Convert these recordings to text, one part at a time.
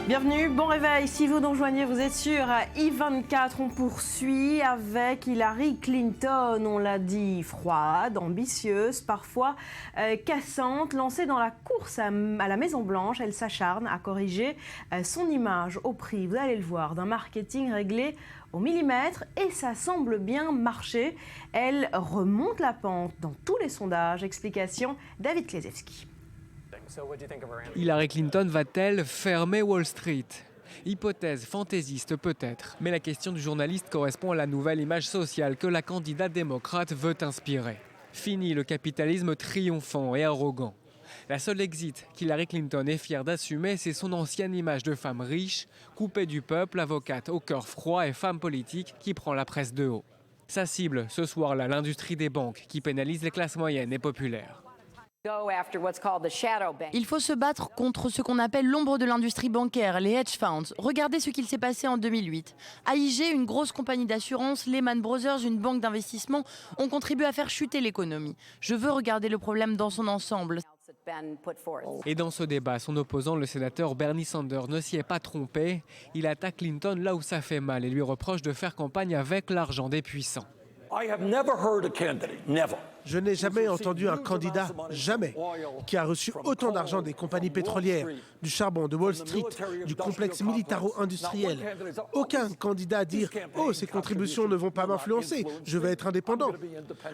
Bienvenue, bon réveil. Si vous nous rejoignez, vous êtes sur I24. On poursuit avec Hillary Clinton. On l'a dit, froide, ambitieuse, parfois cassante. Lancée dans la course à la Maison-Blanche, elle s'acharne à corriger son image au prix, vous allez le voir, d'un marketing réglé au millimètre. Et ça semble bien marcher. Elle remonte la pente dans tous les sondages. Explication, David Klezewski. Hillary Clinton va-t-elle fermer Wall Street ? Hypothèse fantaisiste peut-être, mais la question du journaliste correspond à la nouvelle image sociale que la candidate démocrate veut inspirer. Fini le capitalisme triomphant et arrogant. La seule exit qu'Hillary Clinton est fière d'assumer, c'est son ancienne image de femme riche, coupée du peuple, avocate au cœur froid et femme politique qui prend la presse de haut. Sa cible, ce soir-là, l'industrie des banques qui pénalise les classes moyennes et populaires. Il faut se battre contre ce qu'on appelle l'ombre de l'industrie bancaire, les hedge funds. Regardez ce qu'il s'est passé en 2008. AIG, une grosse compagnie d'assurance, Lehman Brothers, une banque d'investissement, ont contribué à faire chuter l'économie. Je veux regarder le problème dans son ensemble. Et dans ce débat, son opposant, le sénateur Bernie Sanders, ne s'y est pas trompé. Il attaque Clinton là où ça fait mal et lui reproche de faire campagne avec l'argent des puissants. Je n'ai jamais entendu un candidat, jamais, qui a reçu autant d'argent des compagnies pétrolières, du charbon, de Wall Street, du complexe militaro-industriel. Aucun candidat à dire « Oh, ces contributions ne vont pas m'influencer, je vais être indépendant ».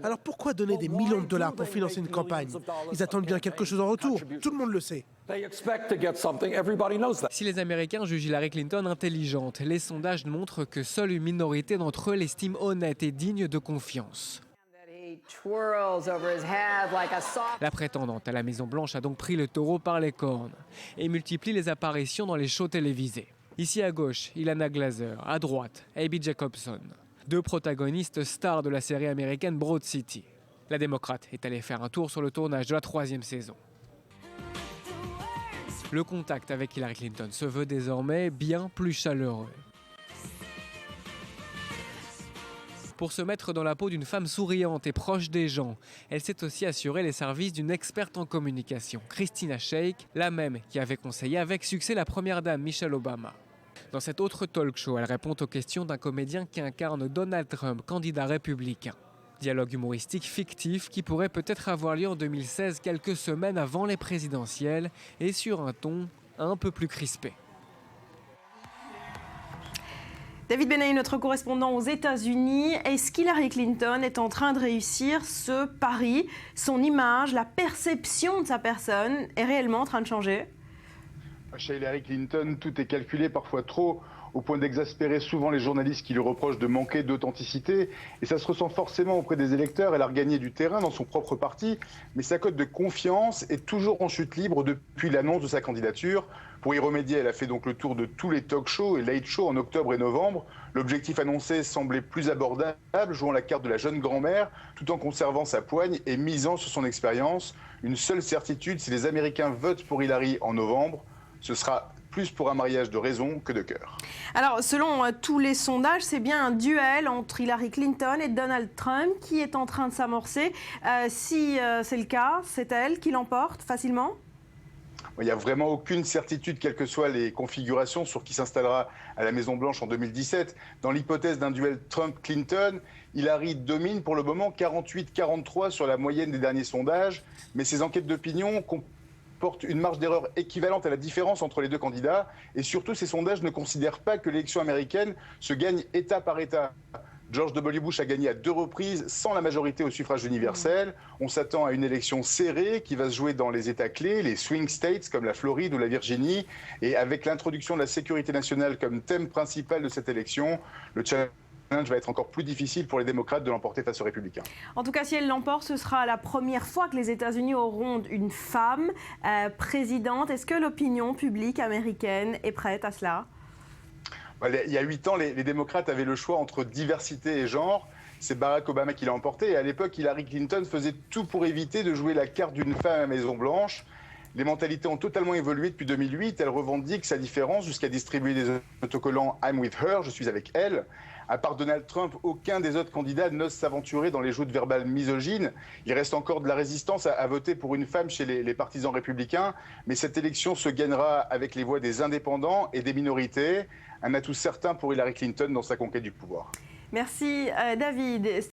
Alors pourquoi donner des millions de dollars pour financer une campagne? Ils attendent bien quelque chose en retour, tout le monde le sait. Si les Américains jugent Hillary Clinton intelligente, les sondages montrent que seule une minorité d'entre eux l'estime honnête et digne de confiance. La prétendante à la Maison-Blanche a donc pris le taureau par les cornes et multiplie les apparitions dans les shows télévisés. Ici à gauche, Ilana Glazer, à droite, Abby Jacobson, deux protagonistes stars de la série américaine Broad City. La démocrate est allée faire un tour sur le tournage de la 3e saison. Le contact avec Hillary Clinton se veut désormais bien plus chaleureux. Pour se mettre dans la peau d'une femme souriante et proche des gens, elle s'est aussi assurée les services d'une experte en communication, Christina Shake, la même qui avait conseillé avec succès la première dame Michelle Obama. Dans cet autre talk show, elle répond aux questions d'un comédien qui incarne Donald Trump, candidat républicain. Dialogue humoristique fictif qui pourrait peut-être avoir lieu en 2016, quelques semaines avant les présidentielles, et sur un ton un peu plus crispé. David Benaï, notre correspondant aux États-Unis, est-ce qu'Hillary Clinton est en train de réussir ce pari? Son image, la perception de sa personne est réellement en train de changer? Chez Hillary Clinton, tout est calculé, parfois trop, au point d'exaspérer souvent les journalistes qui lui reprochent de manquer d'authenticité. Et ça se ressent forcément auprès des électeurs. Elle a regagné du terrain dans son propre parti, mais sa cote de confiance est toujours en chute libre depuis l'annonce de sa candidature. Pour y remédier, elle a fait donc le tour de tous les talk-shows et late shows en octobre et novembre. L'objectif annoncé semblait plus abordable, jouant la carte de la jeune grand-mère, tout en conservant sa poigne et misant sur son expérience. Une seule certitude, si les Américains votent pour Hillary en novembre, ce sera plus pour un mariage de raison que de cœur. Alors, selon tous les sondages, c'est bien un duel entre Hillary Clinton et Donald Trump qui est en train de s'amorcer. Si c'est le cas, c'est elle qui l'emporte facilement? Il n'y a vraiment aucune certitude, quelles que soient les configurations, sur qui s'installera à la Maison-Blanche en 2017. Dans l'hypothèse d'un duel Trump-Clinton, Hillary domine pour le moment 48-43 sur la moyenne des derniers sondages, mais ces enquêtes d'opinion porte une marge d'erreur équivalente à la différence entre les deux candidats. Et surtout, ces sondages ne considèrent pas que l'élection américaine se gagne État par État. George W. Bush a gagné à 2 reprises sans la majorité au suffrage universel. On s'attend à une élection serrée qui va se jouer dans les États clés, les swing states comme la Floride ou la Virginie. Et avec l'introduction de la sécurité nationale comme thème principal de cette élection, le challenge va être encore plus difficile pour les démocrates de l'emporter face aux républicains. En tout cas, si elle l'emporte, ce sera la première fois que les États-Unis auront une femme présidente. Est-ce que l'opinion publique américaine est prête à cela? Il y a 8 ans, les démocrates avaient le choix entre diversité et genre. C'est Barack Obama qui l'a emporté. Et à l'époque, Hillary Clinton faisait tout pour éviter de jouer la carte d'une femme à la Maison-Blanche. Les mentalités ont totalement évolué depuis 2008. Elle revendique sa différence jusqu'à distribuer des autocollants « I'm with her », je suis avec elle. À part Donald Trump, aucun des autres candidats n'ose s'aventurer dans les joutes verbales misogynes. Il reste encore de la résistance à voter pour une femme chez les partisans républicains, mais cette élection se gagnera avec les voix des indépendants et des minorités. Un atout certain pour Hillary Clinton dans sa conquête du pouvoir. Merci David.